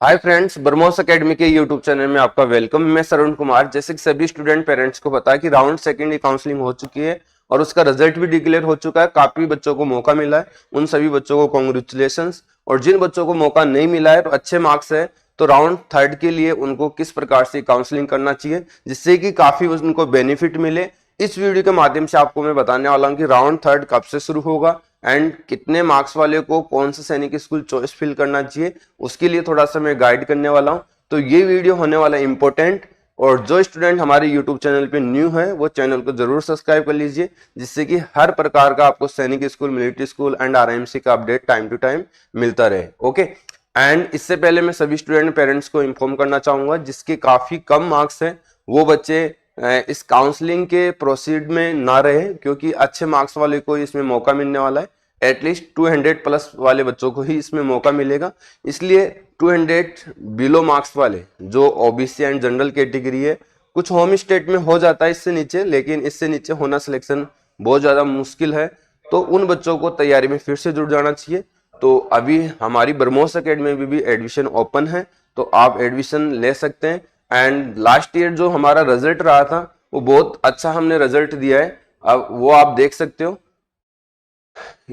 Hi friends, BrahMos academy के YouTube channel में आपका वेलकम। मैं सरुण कुमार। जैसे कि सभी स्टूडेंट पेरेंट्स को पता है कि राउंड सेकंड की काउंसलिंग हो चुकी है और उसका रिजल्ट भी डिक्लेयर हो चुका है। काफी बच्चों को मौका मिला है, उन सभी बच्चों को कॉन्ग्रेचुलेशंस। और जिन बच्चों को मौका नहीं मिला है तो अच्छे मार्क्स है, तो राउंड थर्ड के लिए उनको किस प्रकार से काउंसलिंग करना चाहिए जिससे कि काफी उनको बेनिफिट मिले, इस वीडियो के माध्यम से आपको मैं बताने वाला हूं कि राउंड थर्ड कब से शुरू होगा एंड कितने मार्क्स वाले को कौन सा सैनिक स्कूल चॉइस फिल करना चाहिए, उसके लिए थोड़ा सा मैं गाइड करने वाला हूं। तो ये वीडियो होने वाला इंपॉर्टेंट, और जो स्टूडेंट हमारे यूट्यूब चैनल पे न्यू है वो चैनल को जरूर सब्सक्राइब कर लीजिए, जिससे कि हर प्रकार का आपको सैनिक school, military school and RMC का अपडेट टाइम टू टाइम मिलता रहे। ओके। एंड इससे पहले मैं सभी स्टूडेंट पेरेंट्स को इन्फॉर्म करना चाहूंगा जिसके काफी कम मार्क्स हैं, वो बच्चे इस काउंसलिंग के प्रोसीड में ना रहे, क्योंकि अच्छे मार्क्स वाले को इसमें मौका मिलने वाला है। एटलीस्ट 200 प्लस वाले बच्चों को ही इसमें मौका मिलेगा, इसलिए 200 बिलो मार्क्स वाले जो ओबीसी एंड जनरल कैटेगरी है, कुछ होम स्टेट में हो जाता है इससे नीचे, लेकिन इससे नीचे होना सिलेक्शन बहुत ज्यादा मुश्किल है, तो उन बच्चों को तैयारी में फिर से जुड़ जाना चाहिए। तो अभी हमारी ब्रह्मोस एकेडमी में भी एडमिशन ओपन है, तो आप एडमिशन ले सकते हैं। एंड लास्ट ईयर जो हमारा रिजल्ट रहा था वो बहुत अच्छा हमने रिजल्ट दिया है, अब वो आप देख सकते हो।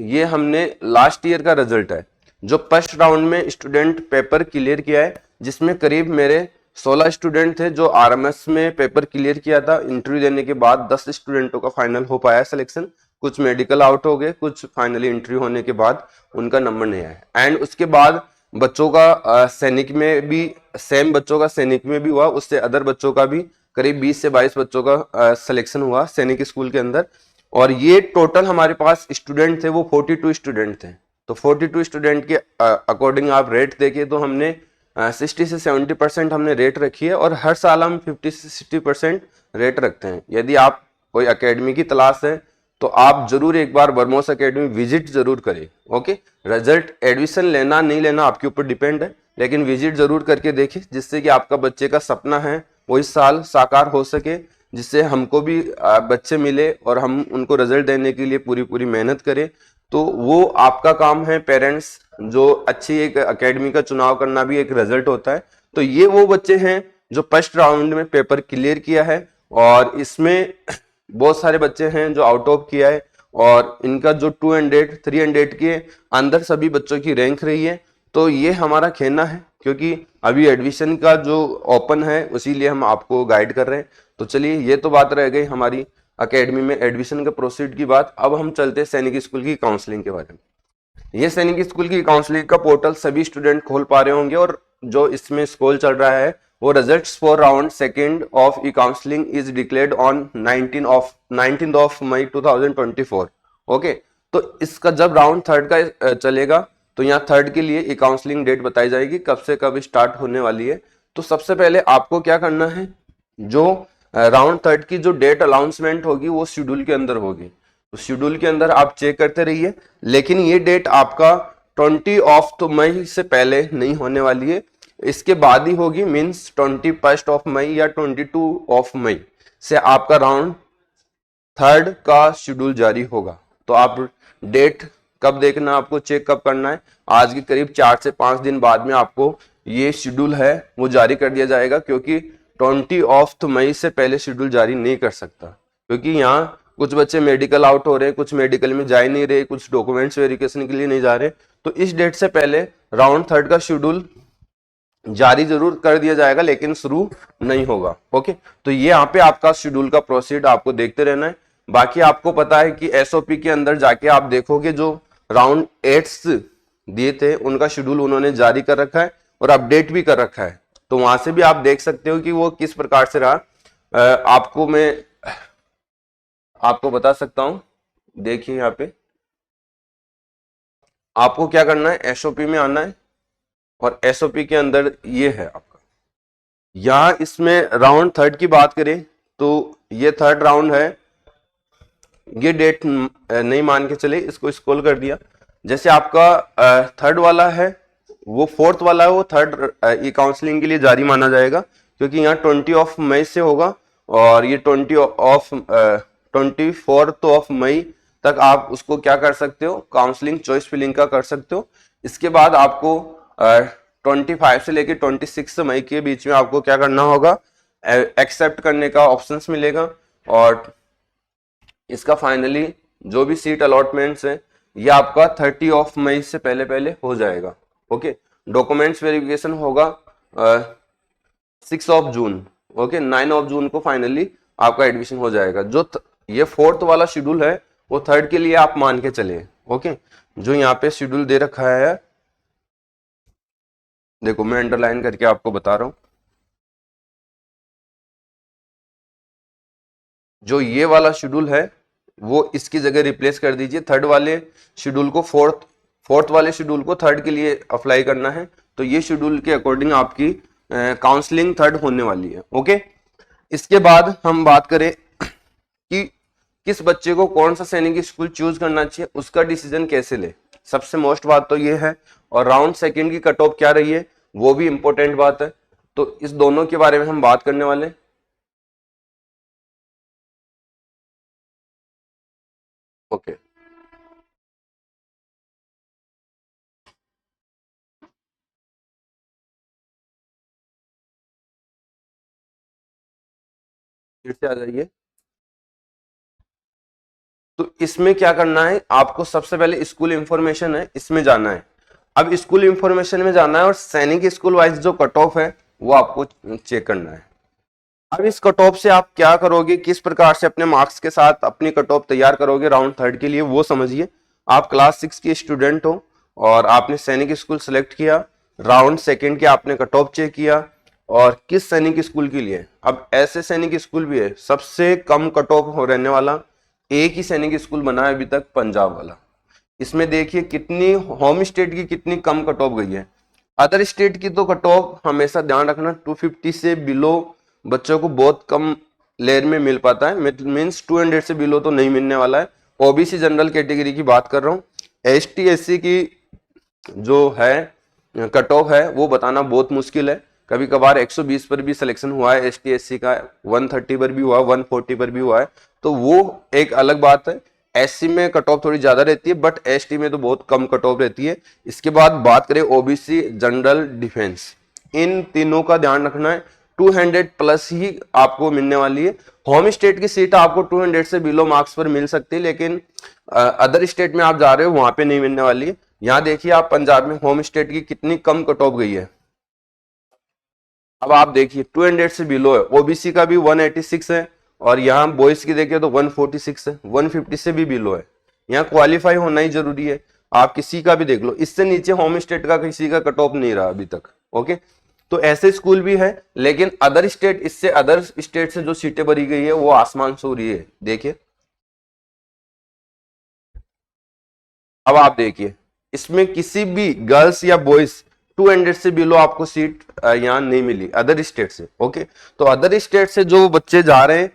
ये हमने लास्ट ईयर का रिजल्ट है जो फर्स्ट राउंड में स्टूडेंट पेपर क्लियर किया है, जिसमें करीब मेरे 16 स्टूडेंट थे जो आरएमएस में पेपर क्लियर किया था। इंटरव्यू देने के बाद 10 स्टूडेंटों का फाइनल हो पाया सिलेक्शन, कुछ मेडिकल आउट हो गए, कुछ फाइनली इंटरव्यू होने के बाद उनका नंबर नहीं आया। एंड उसके बाद बच्चों का सैनिक में भी सेम बच्चों का सैनिक में भी हुआ, उससे अदर बच्चों का भी करीब 20 से 22 बच्चों का सिलेक्शन हुआ सैनिक स्कूल के अंदर। और ये टोटल हमारे पास स्टूडेंट थे वो 42 स्टूडेंट थे। तो 42 स्टूडेंट के अकॉर्डिंग आप रेट देखिए तो हमने 60 से 70% हमने रेट रखी है, और हर साल हम 50 से 60% रेट रखते हैं। यदि आप कोई अकेडमी की तलाश है तो आप जरूर एक बार ब्रह्मोस एकेडमी विजिट जरूर करें। ओके। रिजल्ट एडमिशन लेना नहीं लेना आपके ऊपर डिपेंड है, लेकिन विजिट जरूर करके देखिए, जिससे कि आपका बच्चे का सपना है वो इस साल साकार हो सके, जिससे हमको भी बच्चे मिले और हम उनको रिजल्ट देने के लिए पूरी पूरी मेहनत करें। तो वो आपका काम है पेरेंट्स, जो अच्छी एक एकेडमी का चुनाव करना भी एक रिजल्ट होता है। तो ये वो बच्चे हैं जो फर्स्ट राउंड में पेपर क्लियर किया है, और इसमें बहुत सारे बच्चे हैं जो आउट ऑफ किया है, और इनका जो 200 300 के अंदर सभी बच्चों की रैंक रही है। तो ये हमारा कहना है, क्योंकि अभी एडमिशन का जो ओपन है उसीलिए हम आपको गाइड कर रहे हैं। तो चलिए, ये तो बात रह गई हमारी एकेडमी में एडमिशन के प्रोसीड की बात। अब हम चलते हैं सैनिक स्कूल की काउंसलिंग के बारे में। ये सैनिक स्कूल की काउंसलिंग का पोर्टल सभी स्टूडेंट खोल पा रहे होंगे, और जो इसमें स्कूल चल रहा है वो results for round second of E counselling is declared on 19 ऑफ मई 2024। ओके। तो इसका जब राउंड थर्ड का चलेगा तो यहाँ थर्ड के लिए ई काउंसलिंग डेट बताई जाएगी, कब से कब स्टार्ट होने वाली है। तो सबसे पहले आपको क्या करना है, जो राउंड थर्ड की जो डेट अनाउंसमेंट होगी वो शेड्यूल के अंदर होगी, तो शेड्यूल के अंदर आप चेक करते रहिए। लेकिन ये डेट आपका 20 ऑफ मई से पहले नहीं होने वाली है, इसके बाद ही होगी। मींस 21 ऑफ मई या 22 ऑफ मई से आपका राउंड थर्ड का शेड्यूल जारी होगा। तो आप डेट कब देखना, आपको चेक कब करना है, आज के करीब 4 से 5 दिन बाद में आपको ये शेड्यूल है वो जारी कर दिया जाएगा, क्योंकि 20 ऑफ मई से पहले शेड्यूल जारी नहीं कर सकता, क्योंकि यहाँ कुछ बच्चे मेडिकल आउट हो रहे हैं, कुछ मेडिकल में जा ही नहीं रहे, कुछ डॉक्यूमेंट्स वेरिफिकेशन के लिए नहीं जा रहे। तो इस डेट से पहले राउंड थर्ड का शेड्यूल जारी जरूर कर दिया जाएगा, लेकिन शुरू नहीं होगा। ओके। तो ये यहाँ पे आपका शेड्यूल का प्रोसीड आपको देखते रहना है। बाकी आपको पता है कि एसओपी के अंदर जाके आप देखोगे जो राउंड 8 दिए थे उनका शेड्यूल उन्होंने जारी कर रखा है और अपडेट भी कर रखा है, तो वहां से भी आप देख सकते हो कि वो किस प्रकार से रहा। आपको मैं आपको बता सकता हूं। देखिए यहाँ पे आपको क्या करना है, एसओपी में आना है, और एसओपी के अंदर ये है आपका। यहाँ इसमें राउंड थर्ड की बात करें तो ये थर्ड राउंड है, ये डेट नहीं मान के चले, इसको स्क्रॉल कर दिया। जैसे आपका थर्ड वाला है वो फोर्थ वाला है, वो थर्ड ई काउंसलिंग के लिए जारी माना जाएगा, क्योंकि यहाँ 20 ऑफ मई से होगा, और ये 24 ऑफ मई तक आप उसको क्या कर सकते हो, काउंसलिंग चॉइस फिलिंग का कर सकते हो। इसके बाद आपको 25 से लेकर 26 मई के बीच में आपको क्या करना होगा, एक्सेप्ट करने का ऑप्शंस मिलेगा। और इसका फाइनली जो भी सीट अलॉटमेंट्स है ये आपका 30 मई से पहले पहले हो जाएगा। ओके, डॉक्यूमेंट्स वेरिफिकेशन होगा 6 जून। ओके, 9 जून को फाइनली आपका एडमिशन हो जाएगा। जो ये 4th वाला शेड्यूल है वो 3rd के लिए आप मान के चलिए। ओके, जो यहाँ पे शेड्यूल दे रखा है, देखो मैं अंडरलाइन करके आपको बता रहा हूं, जो ये वाला शेड्यूल है वो इसकी जगह रिप्लेस कर दीजिए। 3rd वाले शेड्यूल को फोर्थ वाले शेड्यूल को 3rd के लिए अप्लाई करना है। तो ये शेड्यूल के अकॉर्डिंग आपकी काउंसलिंग 3rd होने वाली है। ओके, इसके बाद हम बात करें कि किस बच्चे को कौन सा सैनिक स्कूल चूज करना चाहिए, उसका डिसीजन कैसे ले। सबसे मोस्ट बात तो ये है, और राउंड 2 की कट ऑफ क्या रही है वो भी इंपॉर्टेंट बात है। तो इस दोनों के बारे में हम बात करने वाले हैं। ओके, फिर से आ जाइए। तो इसमें क्या करना है, आपको सबसे पहले स्कूल इंफॉर्मेशन है इसमें जाना है। अब स्कूल इंफॉर्मेशन में जाना है और सैनिक स्कूल वाइज जो कट ऑफ है वो आपको चेक करना है। अब इस कट ऑफ से आप क्या करोगे, किस प्रकार से अपने मार्क्स के साथ अपनी कट ऑफ तैयार करोगे राउंड 3rd के लिए, वो समझिए। आप क्लास 6 के स्टूडेंट हो और आपने सैनिक स्कूल सेलेक्ट किया, राउंड 2 के आपने कट ऑफ चेक किया, और किस सैनिक स्कूल के लिए। अब ऐसे सैनिक स्कूल भी है, सबसे कम कट ऑफ हो रहने वाला एक ही सैनिक स्कूल बना है अभी तक, पंजाब वाला। इसमें देखिए कितनी होम स्टेट की कितनी कम कट ऑफ गई है। अदर स्टेट की तो कट ऑफ हमेशा ध्यान रखना 250 से बिलो बच्चों को बहुत कम लेयर में मिल पाता है, मीन्स 200 से बिलो तो नहीं मिलने वाला है। ओबीसी जनरल कैटेगरी की बात कर रहा हूँ। एसटी एससी की जो है कट ऑफ है वो बताना बहुत मुश्किल है। कभी कभार 120 पर भी सिलेक्शन हुआ है एसटी एससी का, 130 पर भी हुआ, 140 पर भी हुआ है, तो वो एक अलग बात है। एससी में कट ऑफ थोड़ी ज्यादा रहती है, बट एसटी में तो बहुत कम कट ऑफ रहती है। इसके बाद बात करें ओबीसी जनरल डिफेंस, इन तीनों का ध्यान रखना है। 200 प्लस ही आपको मिलने वाली है। होम स्टेट की सीट आपको 200 से बिलो मार्क्स पर मिल सकती है, लेकिन अदर स्टेट में आप जा रहे हो वहां पे नहीं मिलने वाली है। यहाँ देखिए आप पंजाब में होम स्टेट की कितनी कम कट ऑफ गई है। अब आप देखिए 200 से बिलो है। ओबीसी का भी 186 है, और यहाँ बॉयज की देखिए तो 146 है, 150 से भी बिलो है। यहाँ क्वालिफाई होना ही जरूरी है, आप किसी का भी देख लो, इससे नीचे होम स्टेट का किसी का कट ऑफ नहीं रहा अभी तक। ओके, तो ऐसे स्कूल भी है, लेकिन अदर स्टेट, इससे अदर स्टेट से जो सीटें भरी गई है वो आसमान छू रही है। देखिए अब आप देखिए इसमें किसी भी गर्ल्स या बॉयज 200 से बिलो आपको सीट यहाँ नहीं मिली अदर स्टेट से। ओके, तो अदर स्टेट से जो बच्चे जा रहे हैं,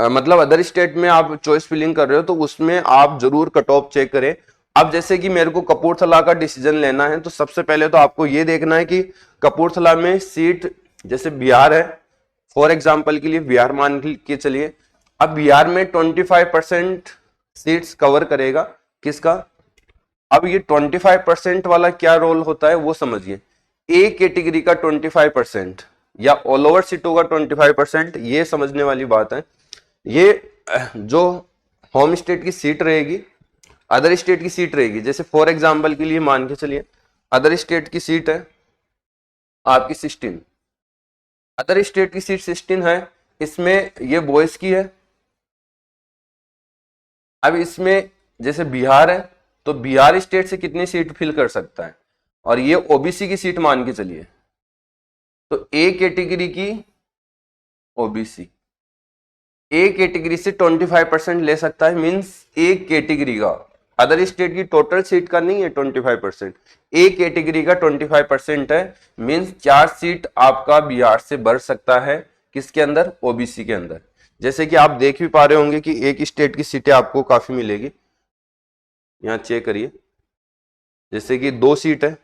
मतलब अदर स्टेट में आप चॉइस फिलिंग कर रहे हो, तो उसमें आप जरूर कट ऑफ चेक करें। अब जैसे कि मेरे को कपूरथला का डिसीजन लेना है, तो सबसे पहले तो आपको ये देखना है कि कपूरथला में सीट, जैसे बिहार है फॉर एग्जाम्पल के लिए, बिहार मान के चलिए। अब बिहार में 25% सीट्स कवर करेगा किसका। अब ये 25% वाला क्या रोल होता है वो समझिए। ए कैटेगरी का 25% या ऑल ओवर सीटों का 25%, ये समझने वाली बात है। ये जो होम स्टेट की सीट रहेगी, अदर स्टेट की सीट रहेगी, जैसे फॉर एग्जांपल के लिए मान के चलिए अदर स्टेट की सीट है आपकी 16, अदर स्टेट की सीट 16 है, इसमें ये बॉयज की है। अब इसमें जैसे बिहार है, तो बिहार स्टेट से कितनी सीट फिल कर सकता है, और ये ओबीसी की सीट मान के चलिए, तो ए कैटेगरी की ओबीसी ए कैटेगरी से 25% ले सकता है, मींस ए कैटेगरी का, अदर स्टेट की टोटल सीट का नहीं है 25%, ए कैटेगरी का 25% है, मींस 4 सीट आपका बिहार से बढ़ सकता है किसके अंदर, ओबीसी के अंदर। जैसे कि आप देख भी पा रहे होंगे कि एक स्टेट की सीटें आपको काफी मिलेगी, यहाँ चेक करिए, जैसे कि 2 सीट है,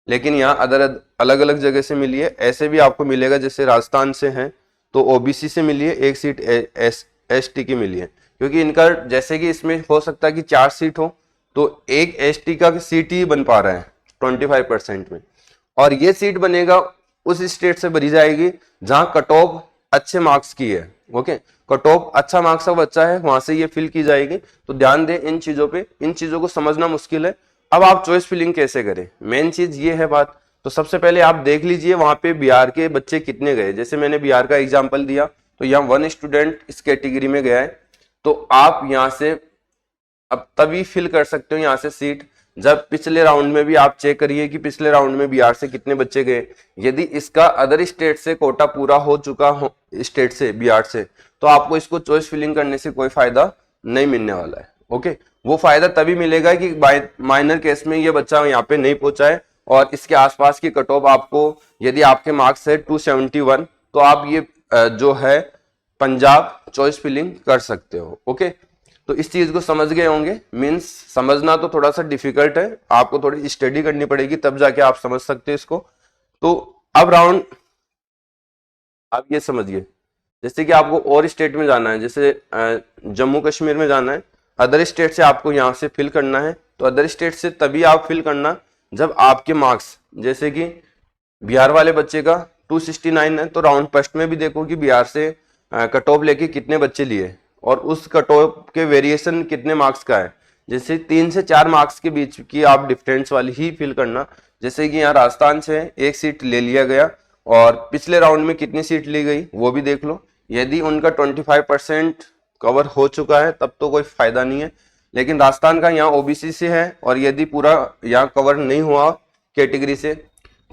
लेकिन यहाँ अदर अलग अलग जगह से मिली है। ऐसे भी आपको मिलेगा, जैसे राजस्थान से है तो ओबीसी से मिली है, एक सीट एसटी की मिली है, क्योंकि इनका जैसे कि इसमें हो सकता है कि 4 सीट हो, तो एक एसटी का सीट ही बन पा रहा है 25% में। और ये सीट बनेगा उस स्टेट से भरी जाएगी जहां कट ऑफ अच्छे मार्क्स की है। ओके, कट ऑफ अच्छा मार्क्स का बच्चा है वहां से ये फिल की जाएगी। तो ध्यान दें इन चीजों पे, इन चीजों को समझना मुश्किल है। अब आप चॉइस फिलिंग कैसे करें, मेन चीज ये है बात। तो सबसे पहले आप देख लीजिए वहां पे बिहार के बच्चे कितने गए। जैसे मैंने बिहार का एग्जाम्पल दिया, तो यहाँ 1 स्टूडेंट इस कैटेगरी में गया है। तो आप यहाँ से अब तभी फिल कर सकते हो यहाँ से सीट जब पिछले राउंड में भी आप चेक करिए कि पिछले राउंड में बिहार से कितने बच्चे गए। यदि इसका अदर स्टेट से कोटा पूरा हो चुका हो, स्टेट से, बिहार से, तो आपको इसको चॉइस फिलिंग करने से कोई फायदा नहीं मिलने वाला है। ओके, वो फायदा तभी मिलेगा कि माइनर केस में ये बच्चा यहाँ पे नहीं पहुंचा है और इसके आसपास की कट ऑफ आपको, यदि आपके मार्क्स है 271, तो आप ये जो है पंजाब चॉइस फिलिंग कर सकते हो। ओके, तो इस चीज को समझ गए होंगे। मींस समझना तो थोड़ा सा डिफिकल्ट है, आपको थोड़ी स्टडी करनी पड़ेगी तब जाके आप समझ सकते हो इसको। तो अब राउंड, आप ये समझिए जैसे कि आपको और स्टेट में जाना है, जैसे जम्मू कश्मीर में जाना है, अदर स्टेट से आपको यहाँ से फिल करना है। तो अदर स्टेट से तभी आप फिल करना जब आपके मार्क्स, जैसे कि बिहार वाले बच्चे का 269 है, तो राउंड फर्स्ट में भी देखो कि बिहार से कट ऑफ लेके कितने बच्चे लिए और उस कट ऑफ के वेरिएशन कितने मार्क्स का है। जैसे 3 से 4 मार्क्स के बीच की आप डिफरेंस वाली ही फिल करना। जैसे कि यहाँ राजस्थान से एक सीट ले लिया गया और पिछले राउंड में कितनी सीट ली गई वो भी देख लो। यदि उनका 25% कवर हो चुका है तब तो कोई फायदा नहीं है, लेकिन राजस्थान का यहाँ ओबीसी से है और यदि पूरा यहाँ कवर नहीं हुआ कैटेगरी से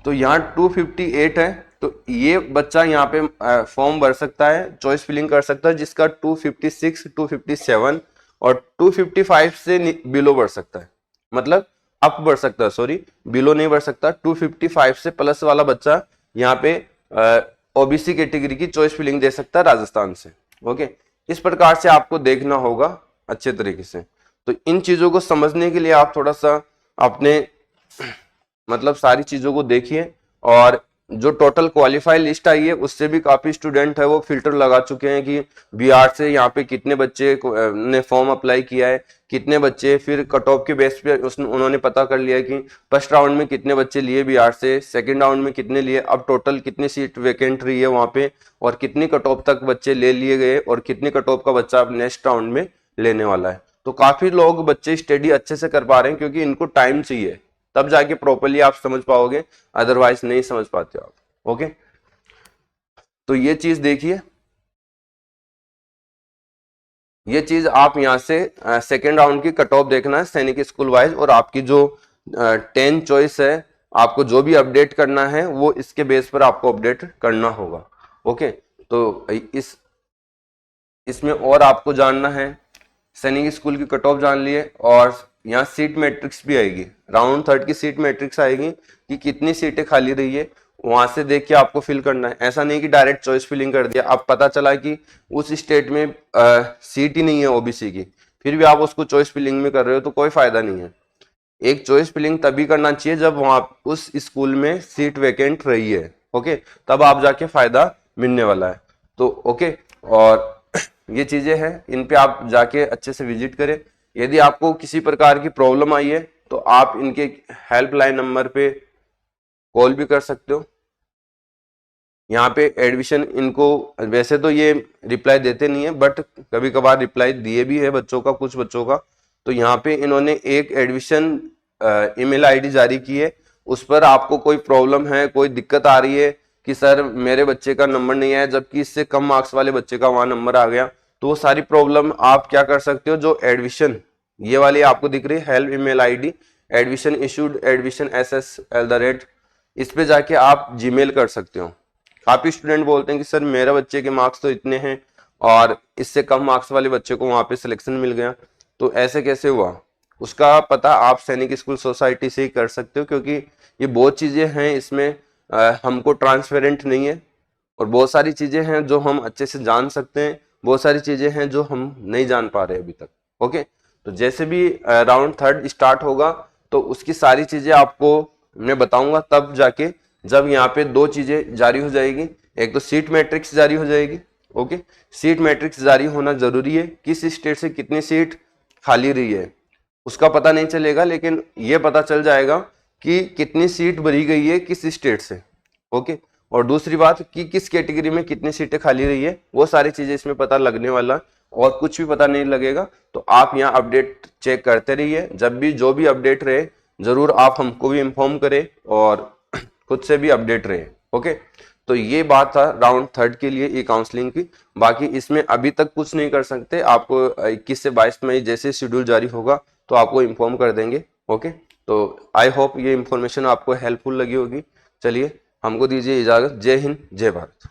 तो यहाँ 258 है। तो ये बच्चा यहाँ पे फॉर्म भर सकता है, चॉइस फिलिंग कर सकता है, जिसका 256, 257 और 255 से बिलो बढ़ सकता है, मतलब अप बढ़ सकता है, सॉरी बिलो नहीं बढ़ सकता। 255 से प्लस वाला बच्चा यहाँ पे ओबीसी कैटेगरी की चॉइस फिलिंग दे सकता है राजस्थान से। ओके, इस प्रकार से आपको देखना होगा अच्छे तरीके से। तो इन चीजों को समझने के लिए आप थोड़ा सा अपने मतलब सारी चीजों को देखिए। और जो टोटल क्वालिफाई लिस्ट आई है उससे भी काफी स्टूडेंट है वो फिल्टर लगा चुके हैं कि बिहार से यहाँ पे कितने बच्चे ने फॉर्म अप्लाई किया है, कितने बच्चे, फिर कट ऑफ के बेस पे उन्होंने पता कर लिया कि फर्स्ट राउंड में कितने बच्चे लिए बिहार से, सेकंड राउंड में कितने लिए, अब टोटल कितनी सीट वैकेंट रही है वहां पे और कितनी कट ऑफ तक बच्चे ले लिए गए और कितनी कट ऑफ का बच्चा अब नेक्स्ट राउंड में लेने वाला है। तो काफी लोग बच्चे स्टडी अच्छे से कर पा रहे हैं क्योंकि इनको टाइम चाहिए, तब जाके प्रॉपर्ली आप समझ पाओगे, अदरवाइज नहीं समझ पाते हो आप। ओके, तो ये चीज देखिए, ये चीज आप यहां से सेकेंड राउंड की कट ऑफ देखना है सैनिक स्कूल वाइज, और आपकी जो 10 चॉइस है आपको जो भी अपडेट करना है वो इसके बेस पर आपको अपडेट करना होगा। ओके, तो इसमें और आपको जानना है, सैनिक स्कूल की कट ऑफ जान लिए और यहाँ सीट मैट्रिक्स भी आएगी, राउंड थर्ड की सीट मैट्रिक्स आएगी कि कितनी सीटें खाली रही है, वहां से देख के आपको फिल करना है। ऐसा नहीं कि डायरेक्ट चॉइस फिलिंग कर दिया, अब पता चला कि उस स्टेट में सीट ही नहीं है ओबीसी की, फिर भी आप उसको चॉइस फिलिंग में कर रहे हो तो कोई फायदा नहीं है। एक चॉइस फिलिंग तभी करना चाहिए जब वहां उस स्कूल में सीट वैकेंट रही है। ओके, तब आप जाके फायदा मिलने वाला है। तो ओके, और ये चीजें हैं, इन पे आप जाके अच्छे से विजिट करें। यदि आपको किसी प्रकार की प्रॉब्लम आई है तो आप इनके हेल्पलाइन नंबर पे कॉल भी कर सकते हो। यहाँ पे एडमिशन इनको, वैसे तो ये रिप्लाई देते नहीं है बट कभी कभार रिप्लाई दिए भी है बच्चों का, कुछ बच्चों का। तो यहाँ पे इन्होंने एक एडमिशन ईमेल आईडी जारी की है, उस पर आपको कोई प्रॉब्लम है, कोई दिक्कत आ रही है कि सर मेरे बच्चे का नंबर नहीं आया जबकि इससे कम मार्क्स वाले बच्चे का वहां नंबर आ गया, तो वो सारी प्रॉब्लम आप क्या कर सकते हो, जो एडमिशन ये वाली आपको दिख रही है help email ID, admission issued admission SS@, इस पे जाके आप जीमेल कर सकते हो। काफी स्टूडेंट बोलते हैं कि सर मेरे बच्चे के मार्क्स तो इतने हैं और इससे कम मार्क्स वाले बच्चे को वहां पे सिलेक्शन मिल गया, तो ऐसे कैसे हुआ, उसका पता आप सैनिक स्कूल सोसाइटी से ही कर सकते हो, क्योंकि ये बहुत चीजें हैं इसमें हमको ट्रांसपेरेंट नहीं है और बहुत सारी चीजें हैं जो हम अच्छे से जान सकते हैं, बहुत सारी चीजें हैं जो हम नहीं जान पा रहे अभी तक। ओके, तो जैसे भी राउंड थर्ड स्टार्ट होगा तो उसकी सारी चीजें आपको मैं बताऊंगा, तब जाके जब यहाँ पे 2 चीजें जारी हो जाएगी, एक तो सीट मैट्रिक्स जारी हो जाएगी। ओके, सीट मैट्रिक्स जारी होना जरूरी है, किस स्टेट से कितनी सीट खाली रही है उसका पता नहीं चलेगा, लेकिन ये पता चल जाएगा कि कितनी सीट भरी गई है किस स्टेट से, ओके। और दूसरी बात कि किस कैटेगरी में कितनी सीटें खाली रही है, वो सारी चीजें इसमें पता लगने वाला, और कुछ भी पता नहीं लगेगा। तो आप यहाँ अपडेट चेक करते रहिए, जब भी जो भी अपडेट रहे जरूर आप हमको भी इन्फॉर्म करें और खुद से भी अपडेट रहे, ओके। तो ये बात था राउंड थर्ड के लिए ई काउंसलिंग की। बाकी इसमें अभी तक कुछ नहीं कर सकते, आपको 21 से 22 मई जैसे शेड्यूल जारी होगा तो आपको इन्फॉर्म कर देंगे, ओके। तो आई होप ये इन्फॉर्मेशन आपको हेल्पफुल लगी होगी। चलिए हमको दीजिए इजाजत। जय हिंद, जय भारत।